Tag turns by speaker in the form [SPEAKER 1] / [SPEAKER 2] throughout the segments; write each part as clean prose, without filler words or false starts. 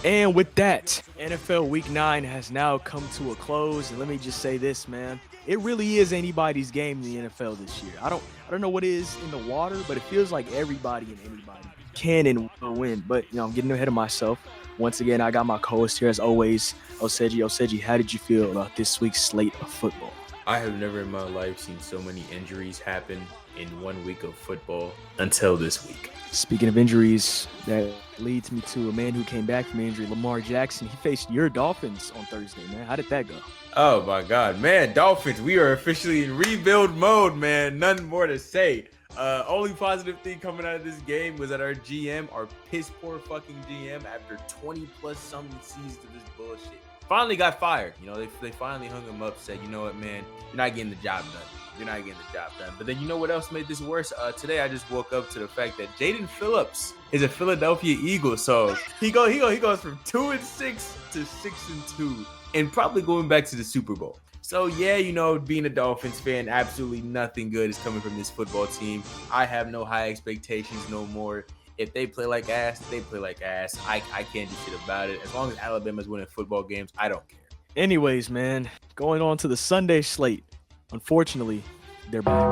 [SPEAKER 1] And with that, NFL Week 9 has now come to a close. And let me just say this, man. It really is anybody's game in the NFL this year. I don't know what is in the water, but it feels like everybody and anybody can and will win. But I'm getting ahead of myself. Once again, I got my co-host here as always, Oseji. Oseji, how did you feel about this week's slate of football?
[SPEAKER 2] I have never in my life seen so many injuries happen in 1 week of football until this week.
[SPEAKER 1] Speaking of injuries, that leads me to a man who came back from injury, Lamar Jackson. He faced your Dolphins on Thursday, man. How did that go?
[SPEAKER 2] Oh my God, man, Dolphins, we are officially in rebuild mode, man. Nothing more to say. Only positive thing coming out of this game was that our GM, our piss poor fucking GM, after 20 plus something seasons of this bullshit, finally got fired. They finally hung him up, said, you know what, man, you're not getting the job done. You're not getting the job done. But then you know what else made this worse? Today I just woke up to the fact that Jaden Phillips is a Philadelphia Eagle. So he goes from 2-6 to 6-2, and probably going back to the Super Bowl. So yeah, being a Dolphins fan, absolutely nothing good is coming from this football team. I have no high expectations no more. If they play like ass, they play like ass. I can't do shit about it. As long as Alabama's winning football games, I don't care.
[SPEAKER 1] Anyways, man, going on to the Sunday slate. Unfortunately, they're back.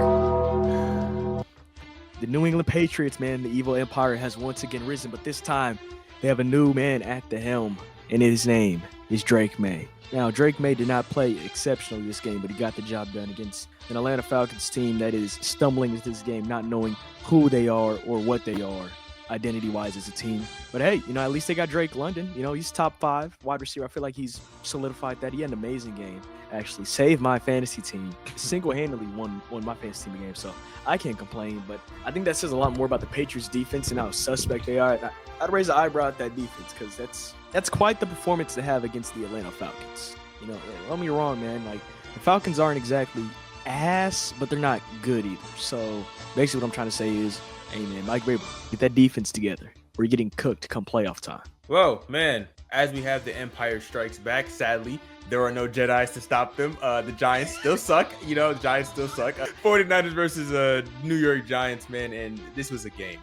[SPEAKER 1] The New England Patriots, man, the evil empire has once again risen, but this time they have a new man at the helm, and his name is Drake May. Now, Drake May did not play exceptionally this game, but he got the job done against an Atlanta Falcons team that is stumbling into this game, not knowing who they are or what they are identity-wise as a team. But hey, at least they got Drake London. He's top 5 wide receiver. I feel like he's solidified that. He had an amazing game. Actually saved my fantasy team. Single-handedly won my fantasy team game, so I can't complain. But I think that says a lot more about the Patriots defense and how suspect they are. I'd raise an eyebrow at that defense because that's quite the performance to have against the Atlanta Falcons. Don't get me wrong, man. Like, the Falcons aren't exactly ass, but they're not good either. So basically what I'm trying to say is, hey, man, Mike Vrabel, get that defense together. We're getting cooked come playoff time.
[SPEAKER 2] Whoa, man. As we have the Empire Strikes Back, sadly, there are no Jedis to stop them. The Giants still suck. The Giants still suck. 49ers versus New York Giants, man. And this was a game.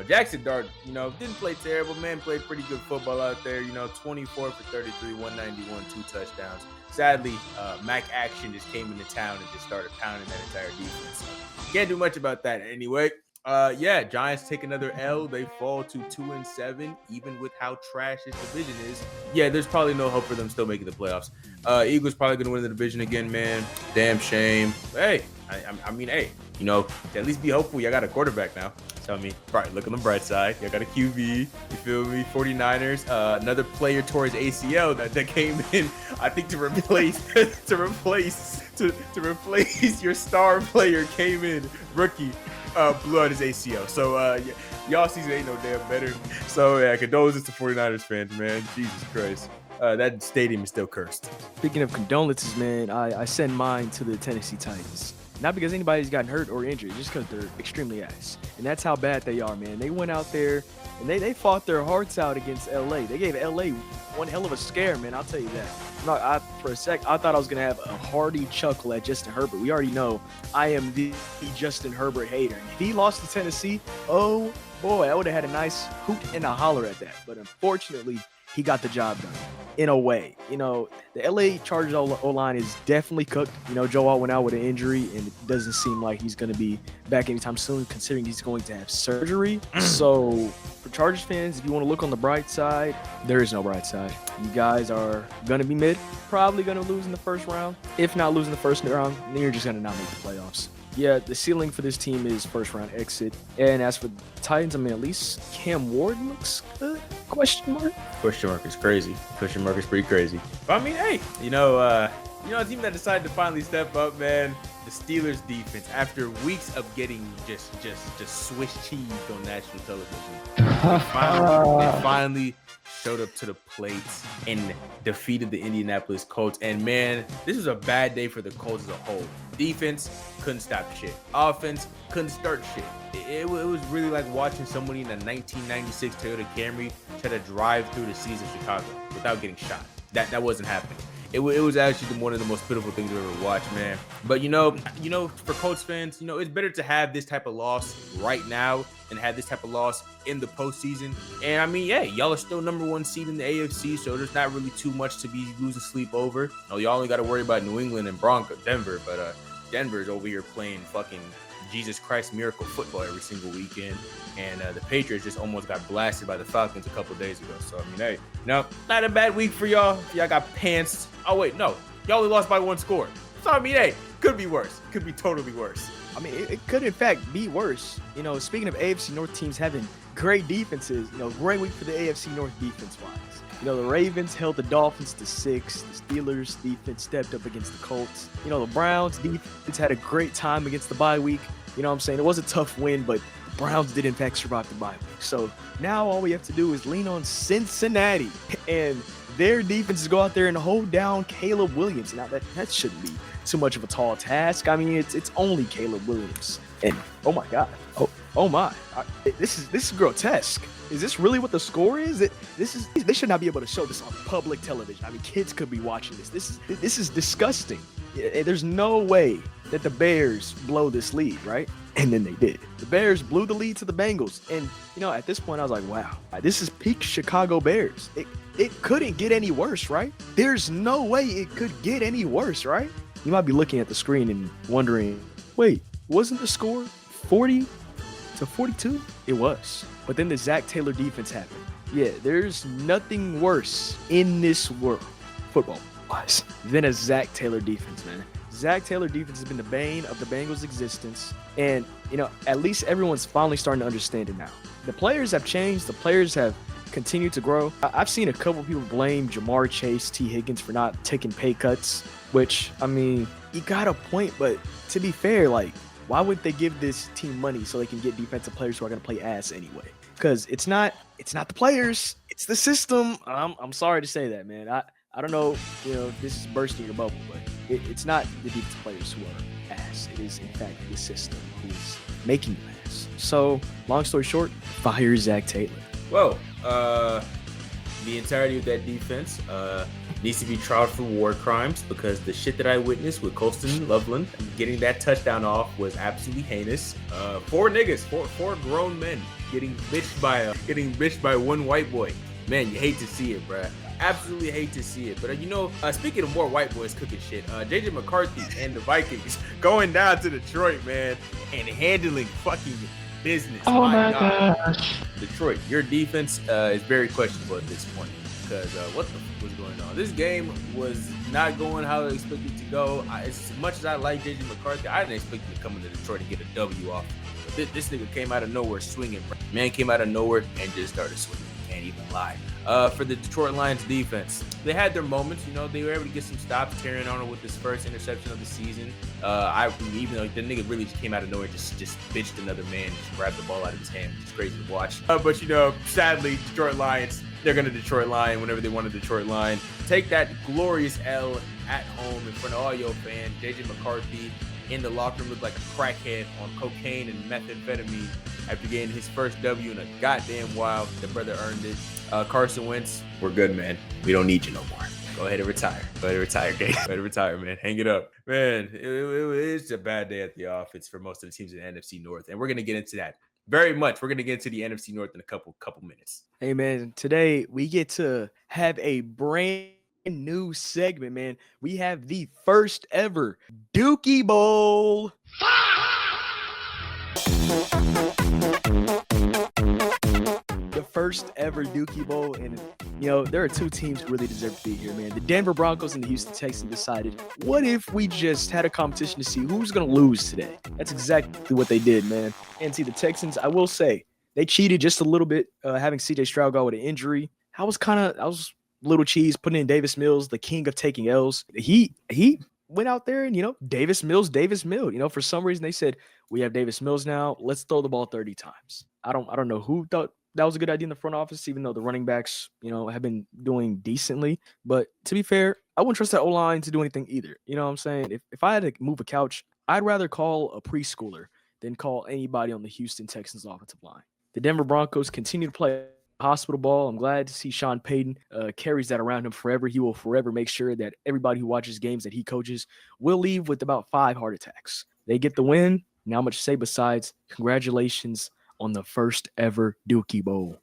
[SPEAKER 2] Jackson Dart, didn't play terrible, man. Played pretty good football out there. 24 for 33, 191, 2 touchdowns. Sadly, Mac Action just came into town and just started pounding that entire defense. So can't do much about that anyway. Giants take another L. They fall to 2-7, even with how trash this division is. Yeah, there's probably no hope for them still making the playoffs. Eagles probably gonna win the division again, man. Damn shame. Hey, hey, to at least be hopeful. Y'all got a quarterback now. So right, look on the bright side. Y'all got a QB. You feel me? 49ers. Another player tore his ACL that came in, I think, to replace your star player. Came in, rookie. Blew out his ACL. So y'all season ain't no damn better. So yeah, condolences to 49ers fans, man. Jesus Christ. That stadium is still cursed.
[SPEAKER 1] Speaking of condolences, man, I send mine to the Tennessee Titans. Not because anybody's gotten hurt or injured, just because they're extremely ass. And that's how bad they are, man. They went out there and they fought their hearts out against LA. They gave LA one hell of a scare, man. I'll tell you that. For a sec, I thought I was going to have a hearty chuckle at Justin Herbert. We already know I am the Justin Herbert hater. If he lost to Tennessee, oh boy, I would have had a nice hoot and a holler at that. But unfortunately, he got the job done in a way. The LA Chargers O-line is definitely cooked. Joe Alt went out with an injury, and it doesn't seem like he's going to be back anytime soon, considering he's going to have surgery. So for Chargers fans, if you want to look on the bright side, there is no bright side. You guys are going to be mid, probably going to lose in the first round. If not losing the first round, then you're just going to not make the playoffs. Yeah, the ceiling for this team is first round exit. And as for the Titans, at least Cam Ward looks good? Question mark?
[SPEAKER 2] Question mark is crazy. Question mark is pretty crazy. But hey, a team that decided to finally step up, man. The Steelers defense, after weeks of getting just Swiss cheese on national television, they finally showed up to the plate and defeated the Indianapolis Colts. And man, this was a bad day for the Colts as a whole. Defense couldn't stop shit. Offense couldn't start shit. It was really like watching somebody in a 1996 Toyota Camry try to drive through the seas of Chicago without getting shot. That wasn't happening. It was actually one of the most pitiful things I've ever watched, man. But for Colts fans, it's better to have this type of loss right now and have this type of loss in the postseason. And I mean, yeah, y'all are still number 1 seed in the AFC, so there's not really too much to be losing sleep over. Y'all only got to worry about New England and Denver, but Denver's over here playing fucking Jesus Christ miracle football every single weekend. And the Patriots just almost got blasted by the Falcons a couple days ago. So, I mean, hey, no, not a bad week for y'all. Y'all got pantsed. Oh, wait, no. Y'all only lost by 1 score. So, I mean, hey, could be worse. Could be totally worse.
[SPEAKER 1] I mean, it could, in fact, be worse. Speaking of AFC North teams having great defenses, great week for the AFC North defense-wise. The Ravens held the Dolphins to 6. The Steelers' defense stepped up against the Colts. The Browns' defense had a great time against the bye week. You know what I'm saying? It was a tough win, but the Browns did, in fact, survive the bye week. So now all we have to do is lean on Cincinnati and their defenses go out there and hold down Caleb Williams. Now, that shouldn't be too much of a tall task. I mean, it's only Caleb Williams. And, oh, my God. Oh my. This is grotesque. Is this really what the score is? They should not be able to show this on public television. I mean, kids could be watching this. This is disgusting. There's no way that the Bears blow this lead, right? And then they did. The Bears blew the lead to the Bengals. And, at this point, I was like, wow, this is peak Chicago Bears. It couldn't get any worse, right? There's no way it could get any worse, right? You might be looking at the screen and wondering, wait, wasn't the score 40-42? It was. But then the Zach Taylor defense happened. Yeah, there's nothing worse in this world, football-wise, than a Zach Taylor defense, man. Zach Taylor defense has been the bane of the Bengals' existence. And, at least everyone's finally starting to understand it now. The players have changed. The players have continued to grow. I've seen a couple people blame Jamar Chase, T. Higgins for not taking pay cuts, which, I mean, you got a point. But to be fair, why would they give this team money so they can get defensive players who are going to play ass anyway? Because it's not the players, it's the system. I'm sorry to say that, man. I don't know, if this is bursting your bubble, but it's not the defensive players who are ass. It is, in fact, the system who's making them ass. So, long story short, fire Zach Taylor.
[SPEAKER 2] Well, the entirety of that defense needs to be tried for war crimes, because the shit that I witnessed with Colston Loveland getting that touchdown off was absolutely heinous. 4 grown men getting bitched by one white boy. Man, you hate to see it, bruh. Absolutely hate to see it. But speaking of more white boys cooking shit, JJ McCarthy and the Vikings going down to Detroit, man, and handling fucking business.
[SPEAKER 3] Oh my gosh.
[SPEAKER 2] Detroit, your defense is very questionable at this point, because what the fuck was going on? This game was not going how I expected it to go. As much as I like JJ McCarthy, I didn't expect him to come into Detroit and get a W off. But this nigga came out of nowhere swinging. Man came out of nowhere and just started swinging. Can't even lie. For the Detroit Lions defense, they had their moments. They were able to get some stops. Terry Arnold with his first interception of the season. Even though the nigga really just came out of nowhere, just bitched another man, just grabbed the ball out of his hand. It's crazy to watch. But sadly, Detroit Lions, they're gonna Detroit Lion whenever they want to Detroit Lion. Take that glorious L at home in front of all your fans. JJ McCarthy in the locker room looked like a crackhead on cocaine and methamphetamine after getting his first W in a goddamn while. The brother earned it. Carson Wentz, we're good, man. We don't need you no more. Go ahead and retire. Go ahead and retire, Gabe. Go ahead and retire, man. Hang it up. Man, it's a bad day at the office for most of the teams in the NFC North, and we're going to get into that very much. We're going to get into the NFC North in a couple minutes.
[SPEAKER 1] Hey, man, today we get to have a brand new segment, man. We have the first ever Dookie Bowl. The first ever Dookie Bowl, and there are 2 teams who really deserve to be here, man. The Denver Broncos and the Houston Texans decided, what if we just had a competition to see who's gonna lose today? That's exactly what they did, man. And see, the Texans, I will say, they cheated just a little bit, having CJ Stroud go with an injury. I was little cheese putting in Davis Mills, the king of taking L's. He went out there and, Davis Mills. For some reason they said, we have Davis Mills now. Let's throw the ball 30 times. I don't know who thought that was a good idea in the front office, even though the running backs, have been doing decently. But to be fair, I wouldn't trust that O-line to do anything either. You know what I'm saying? If I had to move a couch, I'd rather call a preschooler than call anybody on the Houston Texans offensive line. The Denver Broncos continue to play hospital ball. I'm glad to see Sean Payton carries that around him forever. He will forever make sure that everybody who watches games that he coaches will leave with about 5 heart attacks. They get the win. Not much to say besides congratulations on the first ever Dookie Bowl.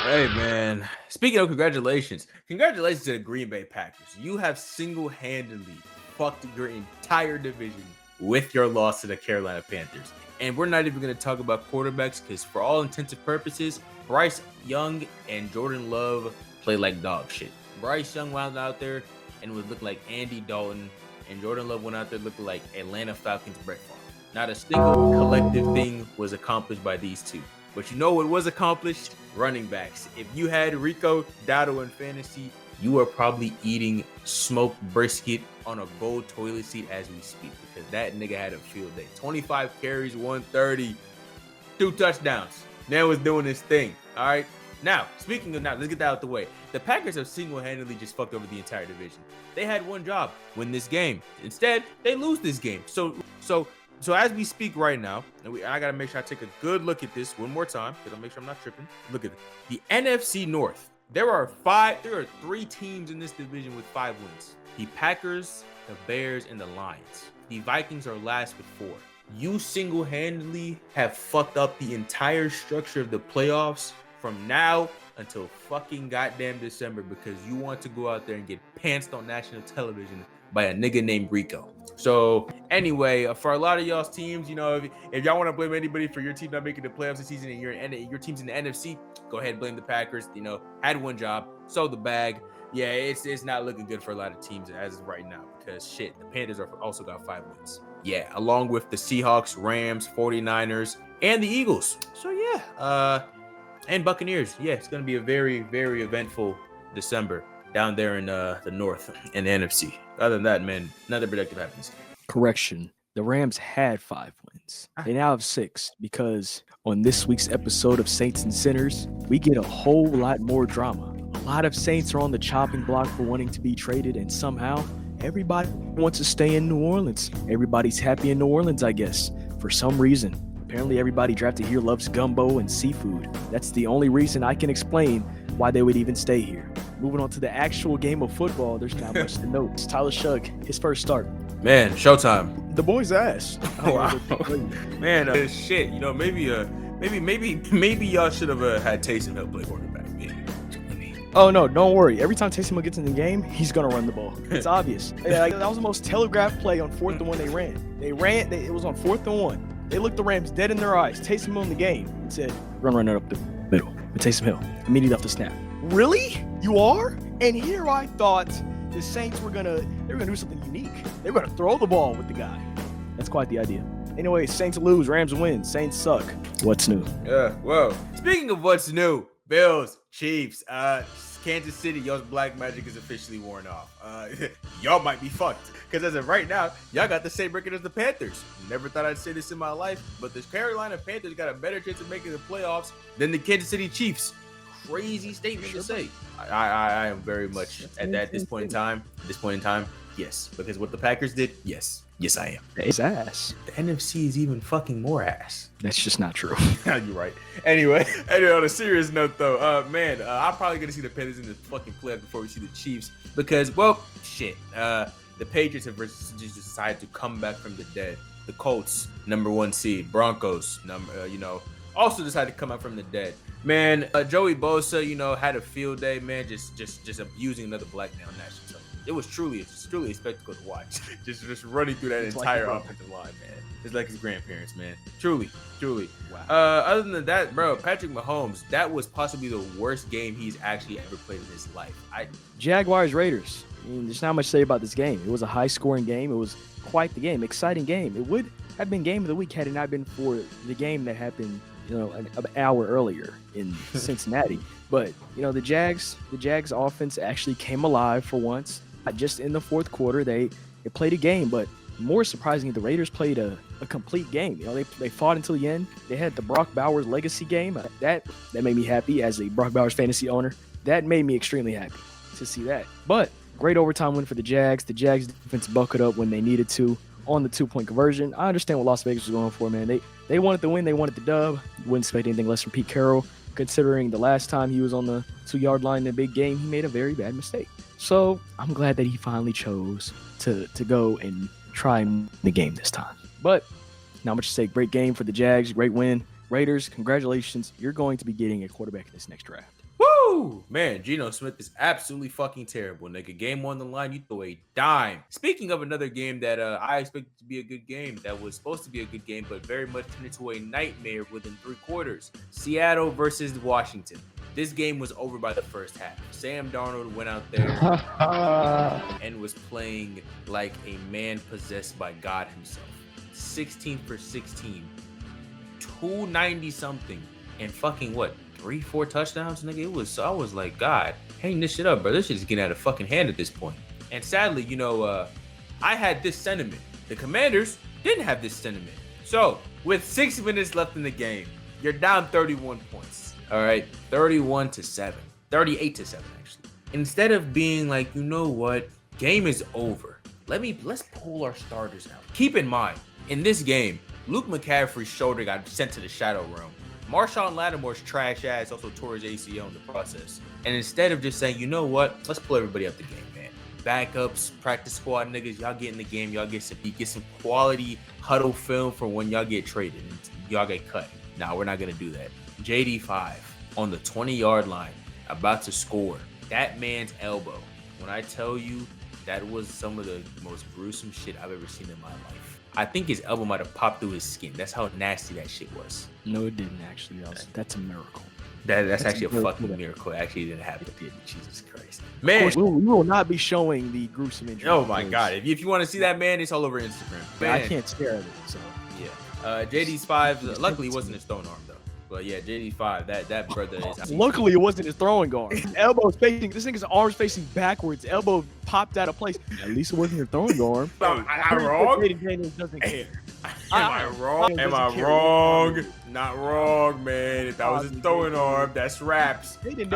[SPEAKER 2] Hey, man. Speaking of congratulations to the Green Bay Packers. You have single-handedly fucked your entire division with your loss to the Carolina Panthers. And we're not even going to talk about quarterbacks because for all intents and purposes, Bryce Young and Jordan Love play like dog shit. Bryce Young went out there and was looking like Andy Dalton, and Jordan Love went out there looking like Atlanta Falcons Brett Favre. Not a single collective thing was accomplished by these two. But you know what was accomplished? Running backs. If you had Rico Dowdle in fantasy, you are probably eating smoked brisket on a gold toilet seat as we speak, because that nigga had a field day. 25 carries, 130, 2 touchdowns. Man was doing his thing. All right. Now, speaking of let's get that out the way. The Packers have single-handedly just fucked over the entire division. They had one job: win this game. Instead, they lose this game. So as we speak right now, and I gotta make sure I take a good look at this one more time, because I'll make sure I'm not tripping. Look at it. The NFC North. There are 3 teams in this division with 5 wins. The Packers, the Bears, and the Lions. The Vikings are last with 4. You single-handedly have fucked up the entire structure of the playoffs from now until fucking goddamn December, because you want to go out there and get pantsed on national television by a nigga named Rico. So anyway, for a lot of y'all's teams, you know, if y'all want to blame anybody for your team not making the playoffs this season and your team's in the NFC, go ahead and blame the Packers. You know, had one job, sold the bag. Yeah, it's not looking good for a lot of teams as of right now, because shit, the Panthers are also got 5 wins. Yeah, along with the Seahawks, Rams, 49ers, and the Eagles. So yeah, and Buccaneers. Yeah, it's going to be a very, very eventful December down there in the North and the NFC. Other than that, man, nothing productive happens.
[SPEAKER 1] Correction. The Rams had 5 wins. They now have 6, because on this week's episode of Saints and Sinners, we get a whole lot more drama. A lot of Saints are on the chopping block for wanting to be traded, and somehow everybody wants to stay in New Orleans. Everybody's happy in New Orleans, I guess, for some reason. Apparently everybody drafted here loves gumbo and seafood. That's the only reason I can explain why they would even stay here. Moving on to the actual game of football, there's not much to note. It's Tyler Shugg, his first start.
[SPEAKER 2] Man, showtime.
[SPEAKER 1] The boy's ass.
[SPEAKER 2] Wow. Man, shit. You know, maybe y'all should have had Taysom Hill play quarterback.
[SPEAKER 1] Oh no, don't worry. Every time Taysom Hill gets in the game, he's gonna run the ball. It's obvious. That was the most telegraphed play on 4th and 1 they ran. It was on 4th and 1. They looked the Rams dead in their eyes. Taysom Hill in the game and said, run it up the middle with Taysom Hill. Immediately off the snap. Really? You are? And here I thought the Saints they were gonna do something unique. They were gonna throw the ball with the guy. That's quite the idea. Anyway, Saints lose, Rams win. Saints suck. What's new?
[SPEAKER 2] Yeah, well, speaking of what's new, Bills, Chiefs, Kansas City, y'all's black magic is officially worn off. Y'all might be fucked, because as of right now, y'all got the same record as the Panthers. Never thought I'd say this in my life, but the Carolina Panthers got a better chance of making the playoffs than the Kansas City Chiefs. Crazy statement to say. I am very much at this point in time. Yes, because what the Packers did, yes, I am.
[SPEAKER 1] It's ass.
[SPEAKER 2] The NFC is even fucking more ass.
[SPEAKER 1] That's just not true.
[SPEAKER 2] You're right. Anyway, on a serious note though, I'm probably gonna see the Panthers in the fucking playoffs before we see the Chiefs, because, well, shit. The Patriots have just decided to come back from the dead. The Colts, number 1 seed. Broncos, also decided to come out from the dead. Man, Joey Bosa, had a field day, man, just abusing another black man on national television. It was truly a spectacle to watch. just running through that entire offensive line, man. It's like his grandparents, man. Truly. Wow. Other than that, bro, Patrick Mahomes, that was possibly the worst game he's actually ever played in his life.
[SPEAKER 1] Jaguars Raiders. There's not much to say about this game. It was a high-scoring game. It was quite the game, exciting game. It would have been game of the week had it not been for the game that happened, an hour earlier in Cincinnati. But the Jags offense actually came alive for once. Just in the 4th quarter, they played a game, but more surprisingly, the Raiders played a complete game. They fought until the end. They had the Brock Bowers legacy game. That made me happy as a Brock Bowers fantasy owner. That made me extremely happy to see that. But great overtime win for the Jags. The Jags defense buckled up when they needed to on the 2-point conversion. I understand what Las Vegas was going for, man. They wanted the win. They wanted the dub. Wouldn't expect anything less from Pete Carroll. considering the last time he was on the 2-yard line in a big game, he made a very bad mistake. So I'm glad that he finally chose to go and try and win the game this time. But not much to say. Great game for the Jags. Great win. Raiders, congratulations. You're going to be getting a quarterback in this next draft.
[SPEAKER 2] Woo! Man, Geno Smith is absolutely fucking terrible, nigga. Game on the line, you throw a dime. Speaking of another game that I expected to be a good game, that was supposed to be a good game, but very much turned into a nightmare within 3 quarters. Seattle versus Washington. This game was over by the first half. Sam Darnold went out there and was playing like a man possessed by God himself. 16 for 16. 290 something. And fucking what? 3-4 touchdowns, nigga. I was like, God, hang this shit up, bro. This shit is getting out of fucking hand at this point. And sadly, I had this sentiment. The Commanders didn't have this sentiment. So, with 6 minutes left in the game, you're down 31 points. All right, 31-7, 38-7 actually. Instead of being like, you know what, game is over. Let's pull our starters out. Keep in mind, in this game, Luke McCaffrey's shoulder got sent to the shadow realm. Marshawn Lattimore's trash ass also tore his ACL in the process. And instead of just saying, you know what, let's pull everybody up the game, man. Backups, practice squad niggas, y'all get in the game, y'all get some quality huddle film for when y'all get traded and y'all get cut. Nah, we're not gonna do that. JD5 on the 20-yard line, about to score. That man's elbow. When I tell you, that was some of the most gruesome shit I've ever seen in my life. I think his elbow might have popped through his skin. That's how nasty that shit was.
[SPEAKER 1] No, it didn't actually. That's a miracle.
[SPEAKER 2] That's actually a fucking miracle. It actually didn't happen. Jesus Christ. Man.
[SPEAKER 1] Of course, we will not be showing the gruesome injury.
[SPEAKER 2] Oh my God. If you want to see that, man, it's all over Instagram. Man.
[SPEAKER 1] I can't stare at it, so.
[SPEAKER 2] Yeah. JD's 5, luckily it wasn't his throwing arm, though. But yeah, JD's 5, that brother is.
[SPEAKER 1] Luckily, it wasn't his throwing arm. His elbow's facing. This nigga's arm's facing backwards. Elbow popped out of place. At least it wasn't your throwing arm.
[SPEAKER 2] Am I wrong?
[SPEAKER 1] Daniels doesn't care.
[SPEAKER 2] Am I wrong? Am I wrong? Not wrong, man. If that was his throwing arm, that's raps.
[SPEAKER 1] Hayden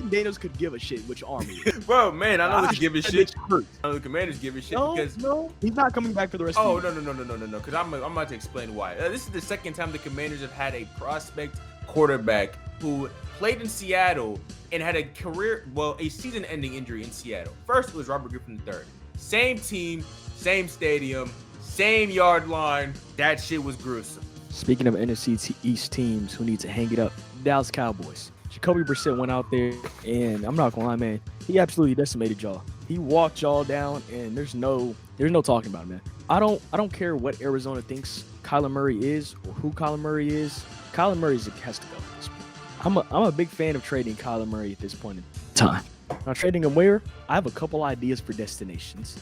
[SPEAKER 1] Daniels could give a shit which arm he is.
[SPEAKER 2] Well, man, I know they give a shit. I know the Commanders give a shit because
[SPEAKER 1] he's not coming back for the rest of the year.
[SPEAKER 2] No. Because I'm about to explain why. This is the second time the Commanders have had a prospect quarterback who played in Seattle and had a season-ending injury in Seattle. First, it was Robert Griffin III. Same team, same stadium, same yard line. That shit was gruesome.
[SPEAKER 1] Speaking of NFC East teams who need to hang it up, Dallas Cowboys. Jacoby Brissett went out there, and I'm not gonna lie, man, he absolutely decimated y'all. He walked y'all down, and there's no talking about it, man. I don't care what Arizona thinks Kyler Murray is or who Kyler Murray is. Kyler Murray has to go at this point. I'm a big fan of trading Kyler Murray at this point in time. Now, trading him where? I have a couple ideas for destinations.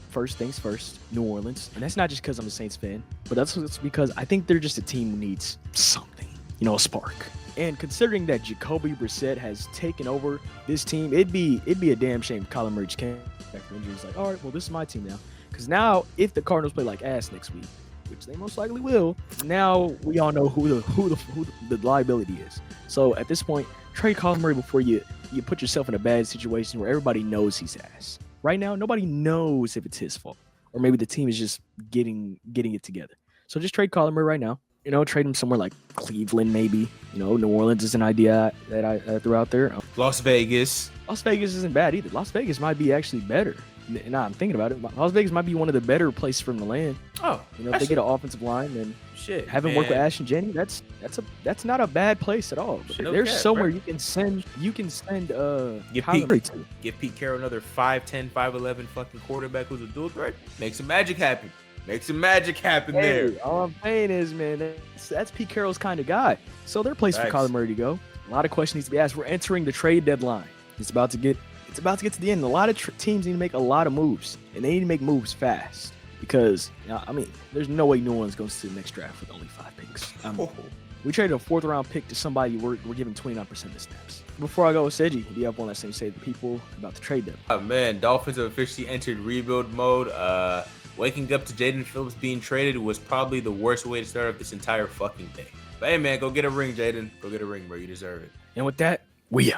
[SPEAKER 1] First things first, New Orleans. And that's not just because I'm a Saints fan, but that's because I think they're just a team who needs something, a spark. And considering that Jacoby Brissett has taken over this team, it'd be a damn shame if Kyler Murray just came back from injury. He's like, all right, well, this is my team now. Because now, if the Cardinals play like ass next week, which they most likely will, now we all know who the liability is. So at this point, trade Kyler Murray before you put yourself in a bad situation where everybody knows he's ass. Right now, nobody knows if it's his fault, or maybe the team is just getting it together. So just trade Kyler Murray right now. Trade him somewhere like Cleveland, maybe. New Orleans is an idea that I threw out there.
[SPEAKER 2] Las Vegas.
[SPEAKER 1] Las Vegas isn't bad either. Las Vegas might be actually better. Now I'm thinking about it. Las Vegas might be one of the better places for him to land.
[SPEAKER 2] Oh,
[SPEAKER 1] if they get an offensive line, then
[SPEAKER 2] shit.
[SPEAKER 1] Have him work with Ash and Jenny. That's not a bad place at all. There's somewhere you can send Kyler Murray to.
[SPEAKER 2] Give Pete Carroll another 5'10", 5'11" fucking quarterback who's a dual threat. Make some magic happen. There.
[SPEAKER 1] All I'm saying is, man, that's Pete Carroll's kind of guy. So they're a place for Kyler Murray to go. A lot of questions need to be asked. We're entering the trade deadline. It's about to get to the end. A lot of teams need to make a lot of moves, and they need to make moves fast because, there's no way New Orleans goes to the next draft with only 5 picks. We traded a 4th-round pick to somebody we're giving 29% of the snaps. Before I go with Seji, do you have one last thing to say to the people about the trade deadline?
[SPEAKER 2] Oh, man, Dolphins have officially entered rebuild mode. Waking up to Jaden Phillips being traded was probably the worst way to start up this entire fucking thing. But hey, man, go get a ring, Jaden. Go get a ring, bro. You deserve it.
[SPEAKER 1] And with that, we out.